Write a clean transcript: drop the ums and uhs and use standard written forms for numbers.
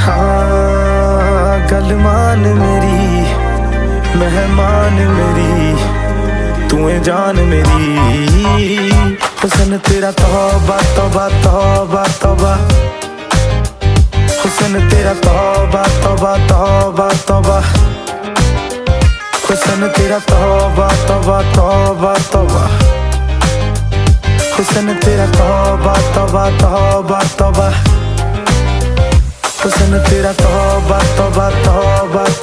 हाँ गल मान मेरी मेहमान मेरी तू है जान मेरी हुस्न तेरा तौबा तौबा तौबा तौबा हुस्न तेरा तौबा तौबा तौबा तौबा हुस्न तेरा तौबा तौबा तौबा तौबा हुस्न तेरा तौबा तौबा तौबा तौबा हुस्न तेरा तौबा तौबा तौबा तौबा